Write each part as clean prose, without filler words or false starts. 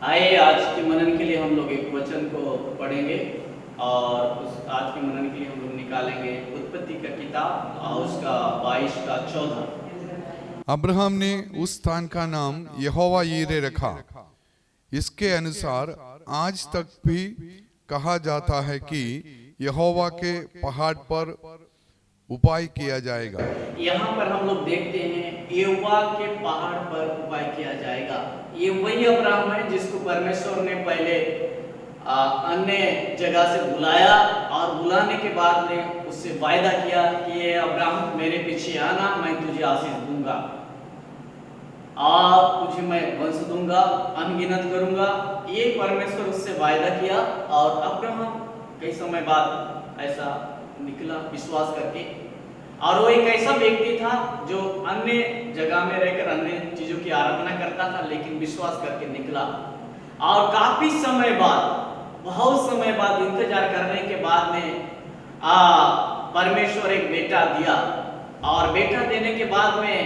आइए आज के मनन के लिए हम लोग एक वचन को पढ़ेंगे और उस आज के मनन के लिए हम लोग निकालेंगे उत्पत्ति का किताब और उसका 22 का 14। अब्राहम ने उस स्थान का नाम यहोवा यीरे रखा। इसके अनुसार आज तक भी कहा जाता है कि यहोवा के पहाड़ पर उपाय किया जाएगा। यहाँ पर हम लोग देखते हैं यहोवा के पहाड़ पर उपाय किया जाएगा। ये वही अब्राहम है जिसको परमेश्वर ने पहले अन्य जगह से बुलाया और बुलाने के बाद में उससे वायदा किया कि ये अब्राहम मेरे पीछे आना, मैं तुझे आशीष दूंगा और तुझे मैं वंश दूंगा, अनगिनत करूंगा। ये परमेश्वर उससे वायदा किया और अब्राहम कई समय बाद ऐसा निकला विश्वास करके। और वो एक ऐसा व्यक्ति था जो अन्य जगह में रहकर अन्य चीजों की आराधना करता था, लेकिन विश्वास करके निकला। और काफी समय बाद, बहुत समय बाद इंतजार करने के बाद में परमेश्वर एक बेटा दिया और बेटा देने के बाद में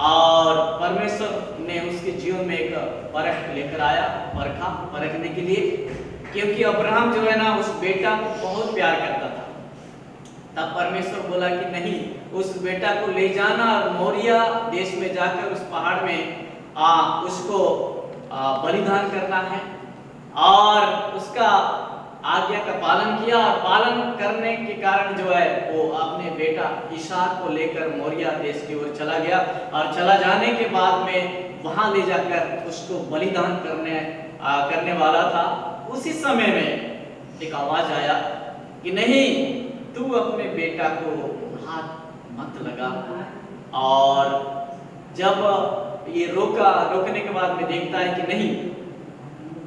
और परमेश्वर ने उसके जीवन में एक परख लेकर आया, परखने के लिए, क्योंकि अब्राहम जो है ना उस बेटा को बहुत प्यार करता था। तब परमेश्वर बोला कि नहीं, उस बेटा को ले जाना और मोरिया देश में जाकर उस पहाड़ में उसको बलिदान करना है। और उसका आज्ञा का पालन किया और पालन करने के कारण जो है वो अपने बेटा इसहाक को लेकर मोरिया देश की ओर चला गया और चला जाने के बाद में वहां ले जाकर उसको बलिदान करने वाला था। उसी समय में एक आवाज आया कि नहीं, तू अपने बेटा को हाथ मत लगा। और जब ये रोकने के बाद में देखता है कि नहीं,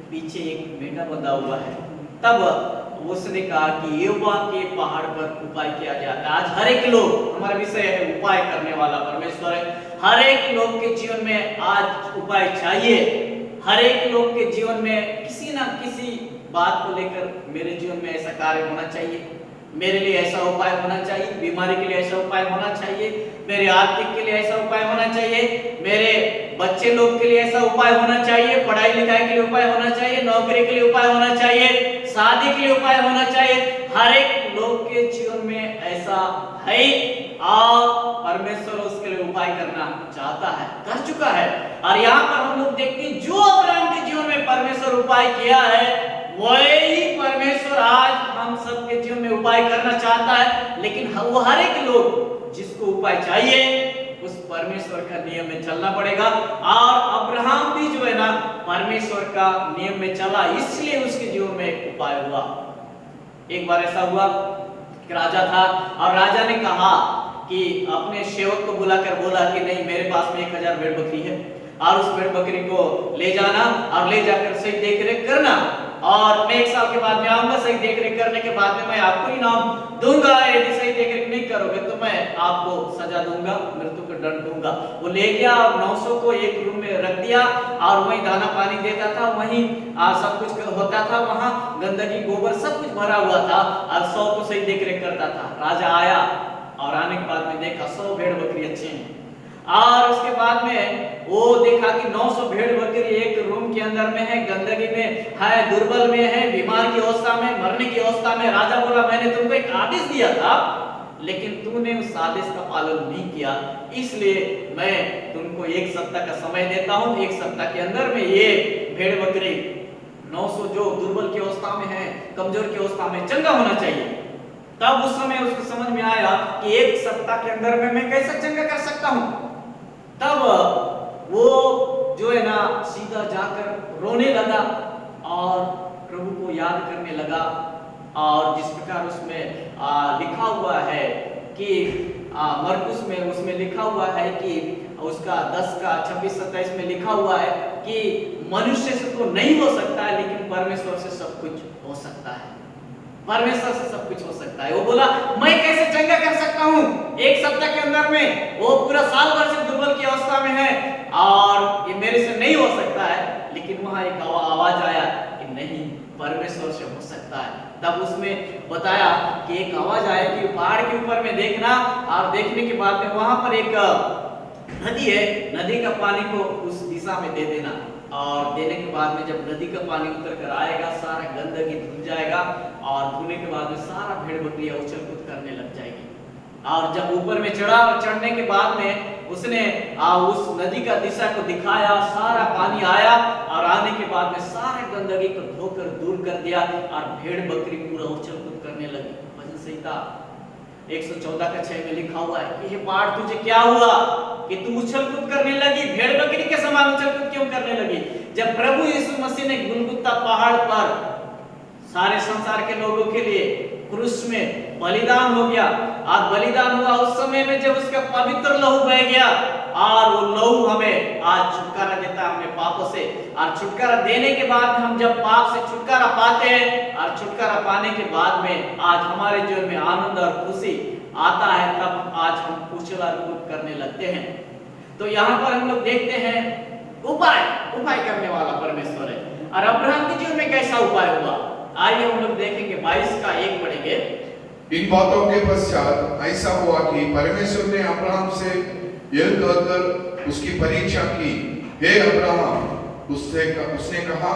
पीछे एक मेंढा बंधा हुआ है, तब उसने कहा कि यहोवा के पहाड़ पर उपाय किया जाता है। आज हर एक लोग, हमारा विषय है उपाय करने वाला परमेश्वर है। हर एक लोग के जीवन में आज उपाय चाहिए। हर एक लोग के जीवन में किसी ना किसी बात को लेकर मेरे जीवन में ऐसा कार्य होना चाहिए, मेरे लिए ऐसा उपाय होना चाहिए, बीमारी के लिए ऐसा उपाय होना चाहिए, मेरे आर्थिक के लिए ऐसा उपाय होना चाहिए, मेरे बच्चे लोग के लिए ऐसा उपाय होना चाहिए, पढ़ाई लिखाई के लिए उपाय होना चाहिए, नौकरी के लिए उपाय होना चाहिए, शादी के लिए उपाय होना चाहिए। हर एक लोग के जीवन में ऐसा है और परमेश्वर उसके लिए उपाय करना चाहता है, कर चुका है। और यहाँ पर हम लोग देखते हैं जो अब्राहम के जीवन में परमेश्वर उपाय किया है, वही परमेश्वर आज हम सबके जीवन में उपाय करना चाहता है। लेकिन वो हर एक लोग जिसको उपाय चाहिए उस परमेश्वर का नियम में चलना पड़ेगा। और अब्राहम भी जो है ना परमेश्वर का नियम में चला, इसलिए उसके जीवन में एक उपाय हुआ। एक बार ऐसा हुआ कि राजा था और राजा ने कहा कि अपने सेवक को बुलाकर बोला कि नहीं, मेरे पास में 1000 भेड़ बकरी है और उस भेड़ बकरी को ले जाना और ले जाकर सही देख रेख करना, और मैं 1 साल के बाद में आऊंगा, सही देखरेख करने के बाद में मैं आपको इनाम दूंगा। यदि सही देखरेख नहीं करोगे तो मैं आपको सजा दूंगा, मृत्यु का दंड दूंगा। वो ले गया और 900 को एक रूम में रख दिया और वहीं दाना पानी देता था, वहीं सब कुछ होता था, वहां गंदगी गोबर सब कुछ भरा हुआ था और 100 को सही देखरेख करता था। राजा आया और आने के बाद में देखा 100 भेड़ बकरी अच्छे हैं, और उसके बाद में वो देखा कि 900 भेड़ बकरी एक रूम के अंदर में है, गंदगी में है, दुर्बल में है, बीमार की अवस्था में, मरने की अवस्था में। राजा बोला मैंने तुमको एक आदेश दिया था लेकिन तूने उस आदेश का पालन नहीं किया, इसलिए मैं तुमको 1 सप्ताह का समय देता हूं। 1 सप्ताह के अंदर में ये भेड़ बकरी 900 जो दुर्बल की अवस्था में है, कमजोर की अवस्था में, चंगा होना चाहिए। तब उस समय उसको समझ में आया कि 1 सप्ताह के अंदर में मैं कैसे चंगा कर सकता हूं। तब वो जो है ना सीधा जाकर रोने लगा और प्रभु को याद करने लगा। और जिस प्रकार उसमें लिखा हुआ है कि मरकुस में उसमें लिखा हुआ है कि उसका 10 का 26-27 में लिखा हुआ है कि मनुष्य से तो नहीं हो सकता है लेकिन परमेश्वर से सब कुछ हो सकता है। परमेश्वर से सब कुछ हो सकता है। वो बोला मैं कैसे चंगा कर सकता हूँ 1 सप्ताह के अंदर में, वो पूरा साल भर से दुर्बल की अवस्था में है और ये मेरे से नहीं हो सकता है। लेकिन वहां एक आवाज आया कि नहीं, परमेश्वर से हो सकता है। तब उसमें बताया कि एक आवाज आया कि पहाड़ के ऊपर में देखना, और देखने के बाद में वहां पर एक नदी है, नदी का पानी को उस दिशा में दे देना। और देने के बाद में जब नदी का पानी उतर कर आएगा, सारा गंदगी धुल जाएगा और धुलने के बाद में सारा भेड़ बकरियां उछल कूद करने लग जाएगी। और जब ऊपर में चढ़ा और चढ़ने के बाद में उसने उस नदी का दिशा को दिखाया, सारा पानी आया और आने के बाद में सारे गंदगी को धोकर दूर कर दिया और भेड़ बकरी पूरा उछल कूद करने लगी। भजन संहिता 114 का 6 में लिखा हुआ है कि ये पहाड़ तुझे क्या हुआ कि तू उछल कूद करने लगी, भेड़ बकरी के समान उछल कूद क्यों करने लगी? जब प्रभु यीशु मसीह ने गुलगुता पहाड़ पर सारे संसार के लोगों के लिए क्रूस में बलिदान हो गया और बलिदान हुआ उस समय में जब उसका पवित्र लहू बह गया और वो लहू हमें आज छुटकारा देता है हमें पापों से। और छुटकारा देने के बाद हम जब पाप से छुटकारा पाते हैं और छुटकारा पाने के बाद में आज हमारे जीवन में आनंद और खुशी आता है, तब आज हम उछल कूद करने लगते हैं। तो यहाँ पर हम लोग देखते हैं उपाय करने वाला परमेश्वर है। और अब्राहम के जीवन में कैसा उपाय हुआ, आइए हम लोग देखेंगे। 22 का 1 पढ़ेंगे। इन बातों के पश्चात ऐसा हुआ कि परमेश्वर ने अब्राहम से यह कहकर उसकी परीक्षा की, हे अब्राहम, उसने कहा,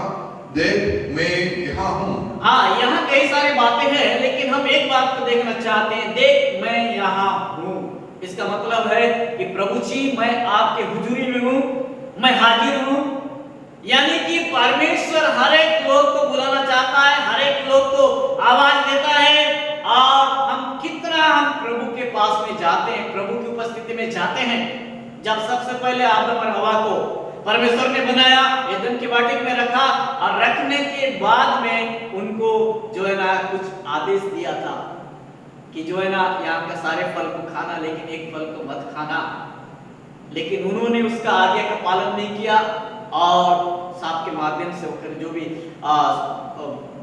देख मैं यहाँ हूँ। हाँ, यहाँ कई सारी बातें हैं, लेकिन हम एक बात को देखना चाहते हैं, देख मैं यहाँ हूँ। इसका मतलब है कि प्रभु जी मैं आपके हुजूरी में हूँ, मैं हाजिर हूँ। यानी कि परमेश्वर हर एक लोग को बुलाना चाहता है, हर एक लोग को आवाज देता है। और हम कितना हम प्रभु के पास में जाते हैं, प्रभु की उपस्थिति में जाते हैं। जब सबसे पहले आदम और हवा को परमेश्वर ने बनाया, एदन की वाटिक में रखा और रखने के बाद में उनको जो है ना कुछ आदेश दिया था कि जो है ना यहाँ के सारे फल को खाना, लेकिन एक फल को मत खाना। लेकिन उन्होंने उसका आज्ञा का पालन नहीं किया और सांप के माध्यम से होकर जो भी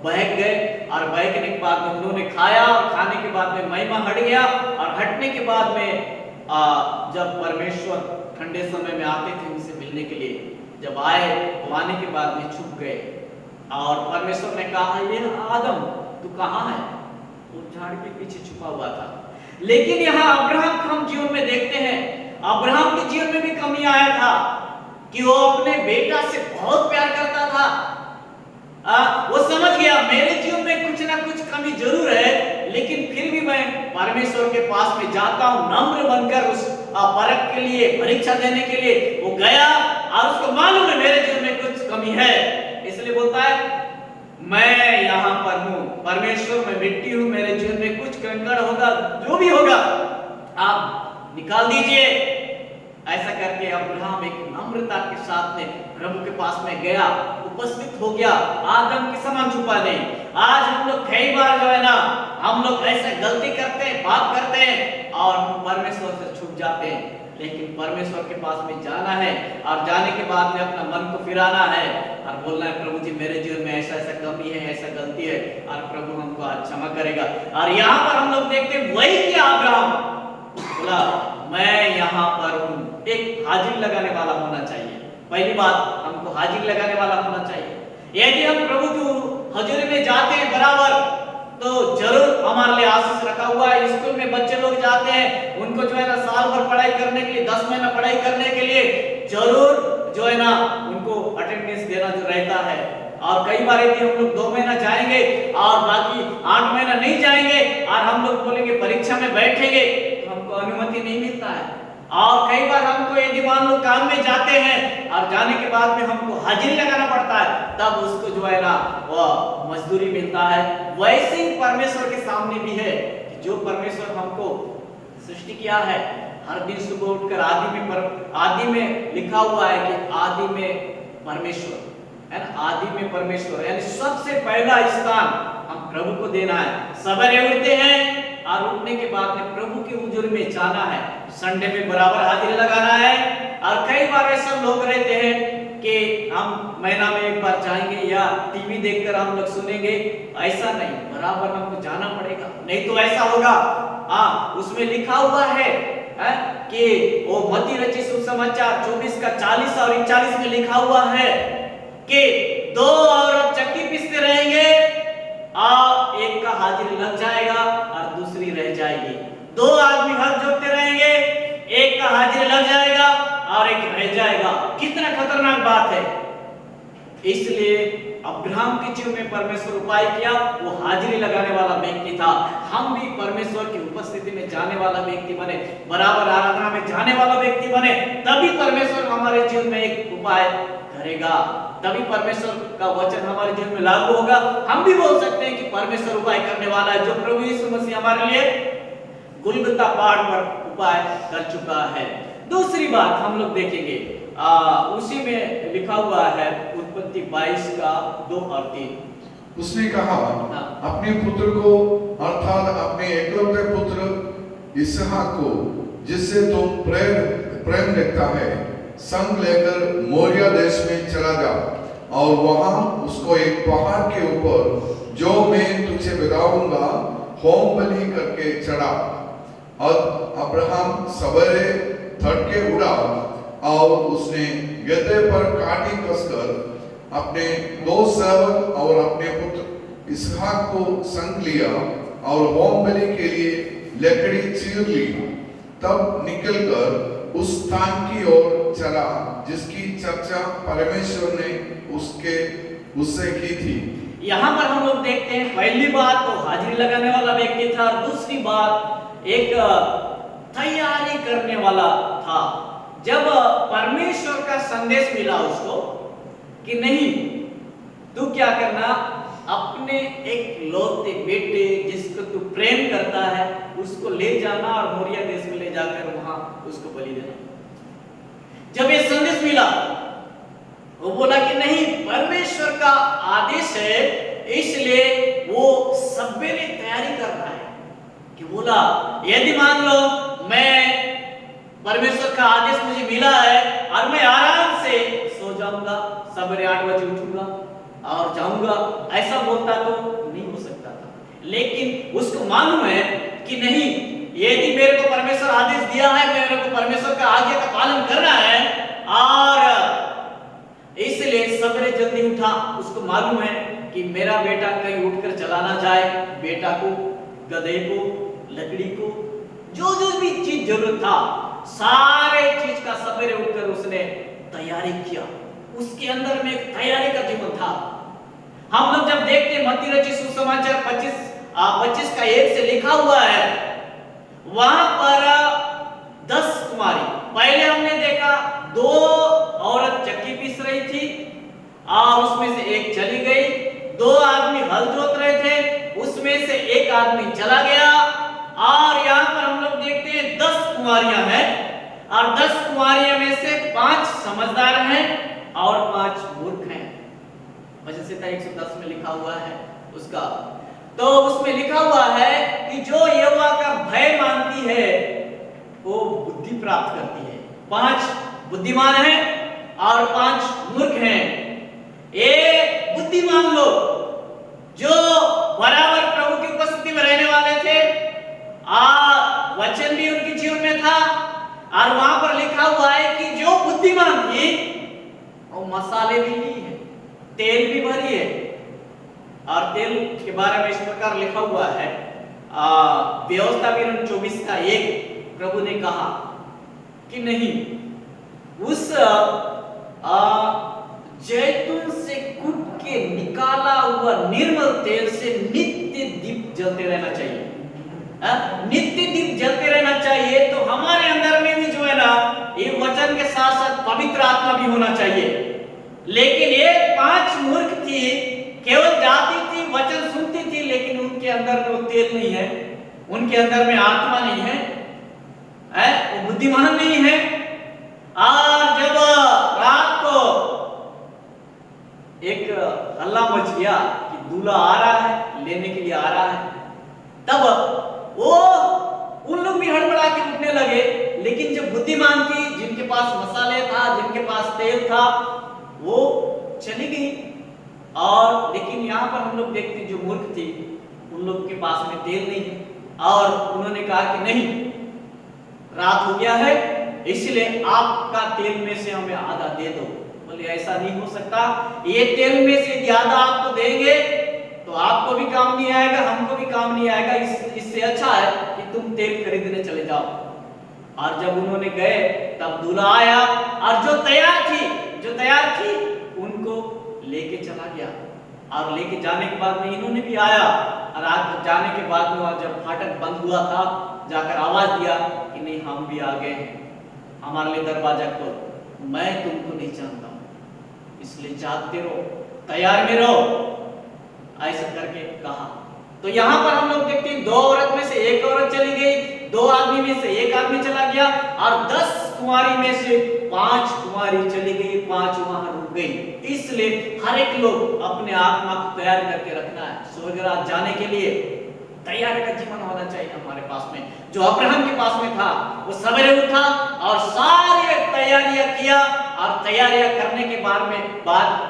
बहक गए और बहकने के बाद में उन्होंने खाया और खाने के बाद में महिमा हट गया। और हटने के बाद में जब परमेश्वर ठंडे समय में आते थे उनसे मिलने के लिए, जब आए तो आने के बाद में छुप गए और परमेश्वर ने कहा, ये आदम तू कहाँ है? वो झाड़ के पीछे छुपा हुआ था। लेकिन यहाँ अब्राहम को हम जीवन में देखते हैं, अब्राहम के जीवन में भी कमी आया था कि वो अपने बेटा से बहुत प्यार करता था। वो समझ गया मेरे जीवन में कुछ ना कुछ कमी जरूर है, लेकिन फिर भी मैं परमेश्वर के पास में जाता हूँ नम्र बनकर उस परख के लिए, परीक्षा देने के लिए वो गया और उसको मालूम है मेरे जीवन में कुछ कमी है। इसलिए बोलता है मैं यहाँ पर हूँ, परमेश्वर मैं मिट्टी हूँ, मेरे जीवन में कुछ कंकड़ होगा, जो भी होगा आप निकाल दीजिए। ऐसा करके अब्राहम एक नम्रता के साथ में प्रभु के पास में गया, उपस्थित हो गया, आदम के समान छुपा नहीं। आज हम लोग कई बार जो है ना हम लोग ऐसे गलती करते हैं, पाप करते हैं और हम परमेश्वर से छुप जाते हैं। लेकिन परमेश्वर के पास में जाना है और जाने के बाद में अपना मन को फिराना है और बोलना है प्रभु जी मेरे जीवन में ऐसा ऐसा कमी है, ऐसा गलती है और प्रभु हमको आज क्षमा करेगा। और यहाँ पर हम लोग देखते हैं वही किया अब्राहम, बोला मैं यहाँ पर हूँ। एक हाजिर लगाने वाला होना चाहिए। पहली बात हमको हाजिर लगाने वाला होना चाहिए। यदि हम प्रभु की हजूरी में जाते हैं बराबर, तो जरूर हमारे लिए आशीष रखा हुआ है। स्कूल में बच्चे लोग जाते हैं, उनको जो है ना साल भर पढ़ाई करने के लिए, 10 महीना पढ़ाई करने के लिए जरूर जो है ना उनको अटेंडेंस देना जो रहता है। और कई बार यदि हम लोग 2 महीना जाएंगे और बाकी 8 महीना नहीं जाएंगे और हम लोग बोलेंगे परीक्षा में बैठेंगे, तो हमको अनुमति नहीं मिलता है। और कई बार हमको यदि मान लो काम में जाते हैं और जाने के बाद में हमको हाजिरी लगाना पड़ता है, तब उसको जो है ना वो मजदूरी मिलता है। वैसे ही परमेश्वर के सामने भी है कि जो परमेश्वर हमको सृष्टि किया है, हर दिन सुबह उठकर आदि में लिखा हुआ है कि आदि में परमेश्वर है ना, आदि में परमेश्वर, यानी सबसे पहला स्थान हम प्रभु को देना है। सवेरे उठते हैं और उठने के बाद में प्रभु के हुजूर में जाना है, संडे में बराबर हाजिरी लगाना है। और कई बार ऐसे लोग रहते हैं कि हम महीना में एक बार जाएंगे या टीवी देखकर हम लोग सुनेंगे, ऐसा नहीं, बराबर हमको जाना पड़ेगा, नहीं तो ऐसा होगा। उसमें लिखा हुआ है कि वो मत्ती रचित सुसमाचार 24 का 40 और 41 में लिखा हुआ है कि 2 औरत चक्की पीसते रहेंगे और एक का हाजिरी लग जाएगा और दूसरी रह जाएगी। 2 आदमी हाथ जोड़ते रहेंगे, एक का हाजिरी लग जाएगा और एक रह जाएगा। कितना खतरनाक बात है। इसलिए अब्राहम के जीवन में परमेश्वर उपाय किया, वो हाजिरी लगाने वाला व्यक्ति था। हम भी परमेश्वर की उपस्थिति में जाने वाला व्यक्ति बने, बराबर आराधना में जाने वाला व्यक्ति बने, तभी परमेश्वर हमारे जीवन में एक उपाय करेगा, तभी परमेश्वर का वचन हमारे जीवन में लागू होगा। हम भी बोल सकते हैं कि परमेश्वर उपाय करने वाला है, जो प्रभु यीशु मसीह हमारे लिए गुलगुता पहाड़ पर उपाय कर चुका है। दूसरी बात हम लोग देखेंगे, उसी में लिखा हुआ है उत्पत्ति 22 का 2 और 3। उसने कहा, अपने पुत्र को अर्थात अपने एकलौते पुत्र इसहाक को, जिससे तुम प्रेम रखता है, संग लेकर मोरिया देश में चला जा और वहां उसको एक पहाड़ के ऊपर जो मैं तुझे बताऊंगा होम बलि करके चढ़ा। अब अब्राहम सवेरे तड़के उड़ा और उसने गदहे पर काठी कसकर अपने 2 सेवक और अपने पुत्र इसहाक को संग लिया और होम बलि के लिए लकड़ी चीर ली। तब निकलकर उस स्थान की ओर चला जिसकी चर्चा परमेश्वर ने उससे की थी। यहाँ पर हम लोग देखते हैं, पहली बात तो हाजिरी लगाने वाला व्यक्ति था, दूसरी बात एक तैयारी करने वाला था। जब परमेश्वर का संदेश मिला उसको कि नहीं, तू क्या करना, अपने एक लौते बेटे जिसको तू प्रेम करता है उसको ले जाना और मोरिया देश में ले जाकर वहां उसको बलि देना। जब ये संदेश मिला, वो बोला कि नहीं, परमेश्वर का आदेश है, इसलिए वो सवेरे तैयारी कर रहा है कि बोला यदि मान लो मैं परमेश्वर का आदेश मुझे मिला है और मैं आराम से सो जाऊंगा, सवेरे 8 बजे उठूंगा और जाऊंगा, ऐसा बोलता तो नहीं हो सकता था। लेकिन उसको मालूम है कि नहीं, यदि मेरे को परमेश्वर आदेश दिया है, मेरे को परमेश्वर का आज्ञा का पालन करना है, और इसलिए सवेरे जल्दी उठा। उसको मालूम है कि मेरा बेटा कहीं उठकर चला ना जाए, बेटा को, गधे को, लकड़ी को, जो जो भी चीज जरूरत था, सारे चीज का सवेरे उठकर उसने तैयारी किया। उसके अंदर में एक तैयारी का जीवन था। हम लोग जब देखते हैं मत्ती रचित सुसमाचार 25 का 1 से लिखा हुआ है, वहां पर 10 कुमारी, पहले हमने देखा 2 औरत चक्की पीस रही थी और उसमें से एक चली गई, 2 आदमी हल जोत रहे थे, उसमें से एक आदमी चला गया, और यहाँ पर हम लोग देखते हैं 10 कुमारियां हैं और 10 कुमारियों में से 5 समझदार हैं और 5 मूर्ख हैं। भजन संहिता 110 में लिखा हुआ है उसका। तो उसमें लिखा हुआ है कि जो यहोवा का भय मानती है वो बुद्धि प्राप्त करती है। 5 बुद्धिमान हैं और 5 मूर्ख हैं। ये बुद्धिमान लोग जो बराबर प्रभु की उपस्थिति में रहने वाले थे, वचन भी उनके जीवन में था, और वहां पर लिखा हुआ है कि जो बुद्धिमान थी वो मसाले भी ली है, तेल भी भरी है। और तेल के बारे में इस प्रकार लिखा हुआ है, व्यवस्था विवरण 24 का 1, प्रभु ने कहा कि नहीं, उस जैतून से कूट के निकाला हुआ निर्मल तेल से नित्य दीप जलते रहना चाहिए। नित्य दीप जलते रहना चाहिए। तो हमारे अंदर में भी जो है ना, ये वचन के साथ साथ पवित्र आत्मा भी होना चाहिए। लेकिन ये 5 मूर्ख थी, केवल जाती थी, वचन सुनती थी, लेकिन उनके अंदर में वो तेल नहीं है, उनके अंदर में आत्मा नहीं है, वो बुद्धिमान नहीं है। और जब रात को एक हल्ला मच गया कि दूल्हा आ रहा है, लेने के लिए आ रहा है, तब वो उन लोग भी हड़बड़ा के उठने लगे। लेकिन जो बुद्धिमान थी, जिनके पास मसाले था, जिनके पास तेल था, वो चली गई। और लेकिन यहाँ पर हम लोग देखते हैं जो मूर्ख थी, उन लोग के पास में तेल नहीं है, और उन्होंने कहा कि नहीं, रात हो गया है, इसलिए आपका तेल में से हमें आधा दे दो। बोले ऐसा नहीं हो सकता, ये तेल में से ज्यादा आपको देंगे तो आपको भी काम नहीं आएगा, हमको भी काम नहीं आएगा, इससे अच्छा है कि तुम तेल खरीदने चले जाओ। और जब उन्होंने गए तब दूल्हा आया, और जो तैयार थी उनको लेके चला गया। और लेके जाने के बाद में इन्होंने भी आया, और जाने के बाद में वहाँ जब फाटक बंद हुआ था, जाकर आवाज दिया कि नहीं हम भी आ गए हैं, हमारे लिए दरवाजा खोलो, मैं तुमको नहीं जानता हूँ, इसलिए जागते रहो, तैयार में रहो, ऐसा करके कहा। तो यहाँ पर हम लोग देखते हैं 2 औरत में से 1 औरत चली गई, 2 आदमी में से 1 आदमी चला गया, और 10 कुंवारी में से 5 कुंवारी चली गई, 5 वहां रुक गई। इसलिए हर एक लोग अपने आत्मा को तैयार करके रखना है, स्वर्ग राज्य जाने के लिए तैयारी का जीवन होना चाहिए हमारे पास में। जो अब्राहम के पास में था, वो सवेरे उठा और सारी तैयारियां किया, और तैयारियां करने के बाद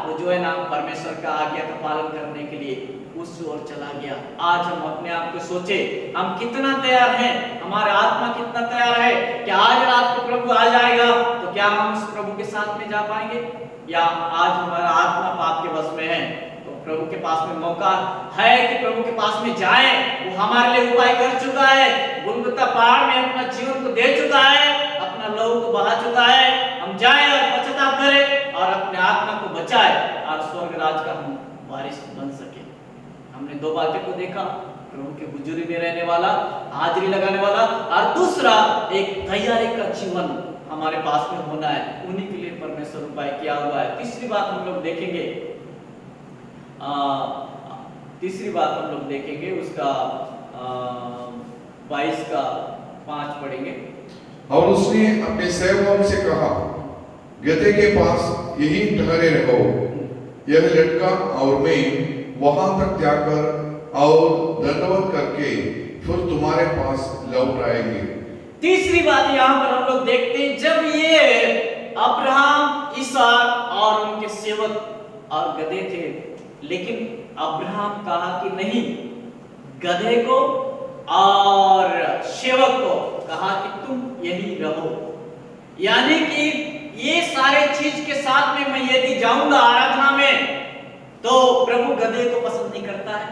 वो जो है ना परमेश्वर का आज्ञा का पालन करने के लिए उस ओर चला गया। आज हम अपने आप को सोचे, हम कितना तैयार हैं, हमारा आत्मा कितना तैयार है कि आज रात को प्रभु आ जाएगा तो क्या हम उस प्रभु के साथ में जा पाएंगे, या आज हमारा आत्मा पाप के वश में है। तो प्रभु के पास में मौका है कि प्रभु के पास में जाएं, वो हमारे लिए उपाय कर चुका है, गुलगुता पहाड़ में अपना जीवन को दे चुका है, अपना लहू को बहा चुका है। हम जाएं और पश्चाताप करें और अपने आत्मा को बचाएं और स्वर्ग राज का हम वारिस बन सके। हमने 2 बातें को देखा, प्रभु के हुजूरी में रहने वाला, हाजिरी लगाने वाला, और दूसरा एक तैयारी का जीवन हमारे पास में होना है, उन्हीं के लिए परमेश्वर उपाय किया हुआ है। तीसरी बात हम लोग देखेंगे, उसका 22 का 5 पढ़ेंगे। और उसने अपने सेवकों से कहा, गधे के पास यहीं ठहरे रहो, यह लड़का और मैं वहां तक जाकर और दंडवत करके फिर तुम्हारे पास लौट आएंगे। तीसरी बात यहाँ पर हम लोग देखते हैं, जब ये अब्राहम, इसहाक और उनके सेवक और गधे थे, लेकिन अब्राहम कहा कि नहीं, गधे को और सेवक को कहा कि तुम यही रहो। यानी कि ये सारे चीज के साथ में मैं यदि जाऊंगा आराधना में, तो प्रभु गधे को पसंद नहीं करता है।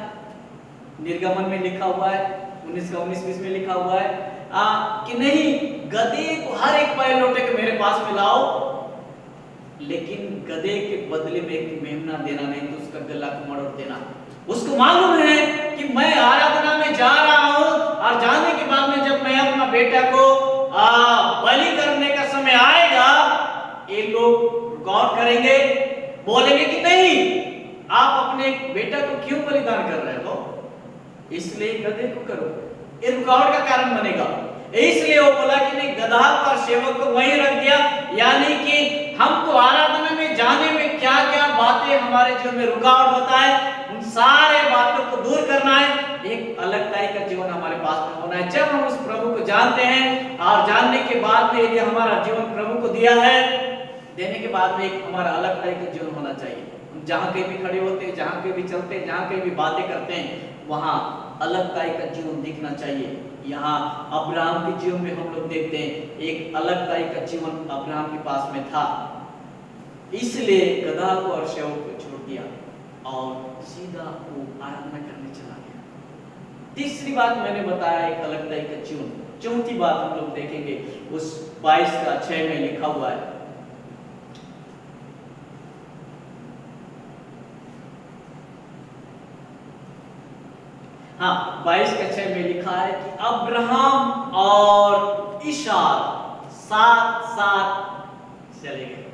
निर्गमन में लिखा हुआ है, 19-20 में लिखा हुआ है कि नहीं, गधे को हर एक पैर लौटे के मेरे पास में लाओ, लेकिन गधे के बदले में एक मेमना देना नहीं, तो उसका गला को मरोड़ देना। उसको मालूम है कि मैं आराधना में जा रहा हूं, और जाने के बाद में जब मैं अपना बेटा को बलि करने का समय आएगा, ये लोग गौर करेंगे, बोलेंगे कि नहीं, आप अपने बेटा को क्यों बलिदान कर रहे हो, इसलिए गधे को करो। ये रुकावट का कारण बनेगा। इसलिए वो बोला कि नहीं, गधा और सेवक को वहीं रख दिया। यानी कि हमको आराधना में जाने में क्या क्या बातें हमारे जीवन में रुकावट होता है, उन सारे बातों को दूर करना है। एक अलगताई का जीवन हमारे पास में होना है। जब हम उस प्रभु को जानते हैं, और जानने के बाद में यदि हमारा जीवन प्रभु को दिया है, देने के बाद में एक हमारा अलगताई का जीवन होना चाहिए। हम जहाँ कहीं भी खड़े होते हैं, जहाँ कहीं भी चलते हैं, जहाँ कहीं भी बातें करते हैं, वहाँ अलगताई का जीवन दिखना चाहिए। यहाँ अब्राहम के जीवन में हम लोग देखते हैं एक अलगताई का जीवन अब्राहम के पास में था, इसलिए गधा को और सेवक को छोड़ दिया और सीधा वो आराधना करने चला गया। तीसरी बात मैंने बताया एक अलगताई का जीवन। चौथी बात हम लोग देखेंगे, उस 22 का 6 में लिखा हुआ है, हाँ 22 का 6 में लिखा है कि अब्राहम और इसहाक साथ साथ चले गए।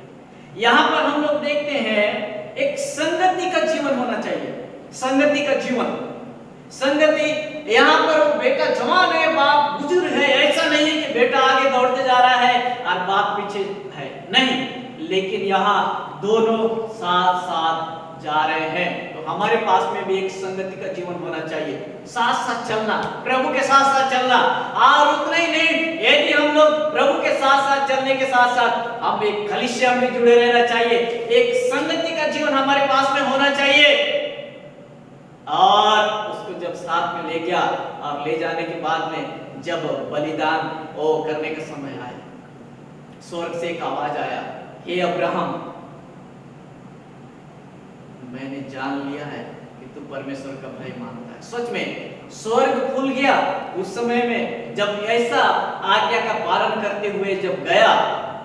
यहां पर हम लोग देखते हैं एक संगति का जीवन होना चाहिए, संगति का जीवन। संगति, यहाँ पर बेटा जवान है, बाप बुजुर्ग है, ऐसा नहीं है कि बेटा आगे दौड़ते जा रहा है और बाप पीछे है, नहीं, लेकिन यहाँ दोनों साथ साथ जा रहे हैं। तो हमारे पास में भी एक संगति का जीवन होना चाहिए, साथ साथ चलना, प्रभु के साथ साथ चलना। और उतना ही नहीं, यदि हम लोग प्रभु के साथ साथ चलने के साथ साथ हम एक कलीसिया में जुड़े रहना चाहिए, एक संगति का जीवन हमारे पास में होना चाहिए। और उसको जब साथ में ले गया और ले जाने के बाद में जब बलिदान करने का समय आया, स्वर्ग से एक आवाज आया, हे अब्राहम, मैंने जान लिया है कि तू परमेश्वर का भय मानता है। सच में स्वर्ग खुल गया उस समय में, जब ऐसा आज्ञा का पालन करते हुए जब गया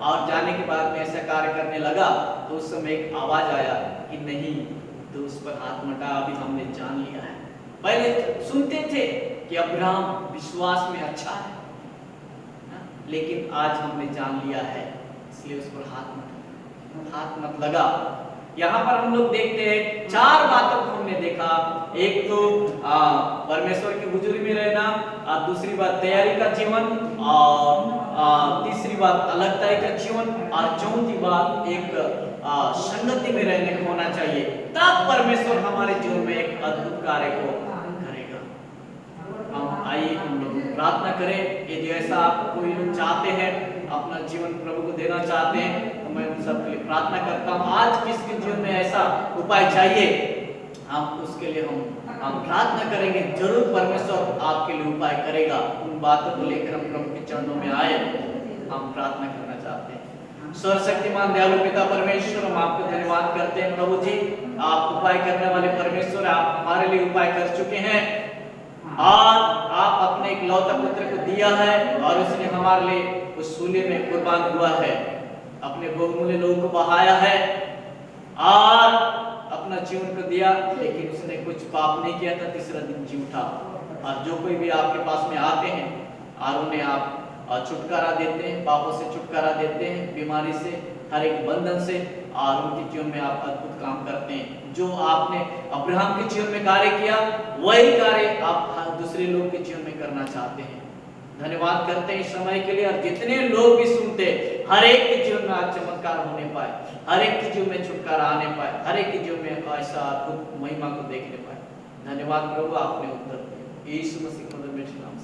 और जाने के बाद में ऐसा कार्य करने लगा, तो उस समय एक आवाज आया कि नहीं, तो उस पर हाथ मटा, अभी हमने जान लिया है। पहले सुनते थे कि अब्राहम विश्वास में अच्छा है, लेकिन आज हमने जान लिया है, इसलिए उस पर हाथ मत लगा। यहाँ पर हम लोग देखते हैं 4 बातों को हमने देखा। एक तो परमेश्वर की हुजूरी में रहना, दूसरी बात तैयारी का जीवन, और तीसरी बात अलगताई का जीवन, और चौथी बात एक संगति में रहने को होना चाहिए। तब परमेश्वर हमारे जीवन में एक अद्भुत कार्य को करेगा। आइए हम लोग प्रार्थना करें। यदि ऐसा कोई लोग चाहते हैं, अपना जीवन प्रभु को देना चाहते हैं, तो मैं उन सबके लिए प्रार्थना करता हूँ। आज किसके जीवन में ऐसा उपाय चाहिए, हम उसके लिए हम प्रार्थना करेंगे। जरूर परमेश्वर आपके लिए उपाय करेगा। उन बातों को लेकर हम प्रभु के चरणों में आए, हम प्रार्थना करना चाहते हैं। सर्वशक्तिमान दयालु पिता परमेश्वर, हम आपको धन्यवाद करते हैं। प्रभु जी, आप उपाय करने वाले परमेश्वर, आप हमारे लिए उपाय कर चुके हैं, और आप अपने एक लौता पुत्र को दिया है, और उसने हमारे लिए उस सूली में कुर्बान हुआ है, अपने बहुमूल्य लोगों को बहाया है, और अपना जीवन को दिया, लेकिन उसने कुछ पाप नहीं किया था, तीसरा दिन जी उठा। और जो कोई भी आपके पास में आते हैं, और उन्हें आप छुटकारा देते हैं, पापों से छुटकारा देते हैं, बीमारी से, हर एक बंधन से, और उनके जीवन में आप अद्भुत काम करते हैं। जो आपने अब्राहम के जीवन में कार्य किया, वही कार्य आप दूसरे लोग के जीवन में करना चाहते हैं। धन्यवाद करते हैं इस समय के लिए, और जितने लोग भी सुनते, हर एक के जीवन में आज चमत्कार होने पाए, हर एक के जीवन में छुटकारा आने पाए, हर एक के जीवन में ऐसा अद्भुत महिमा को देखने पाए। धन्यवाद प्रभु, आपने उत्तर दिया। यीशु मसीह के नाम में।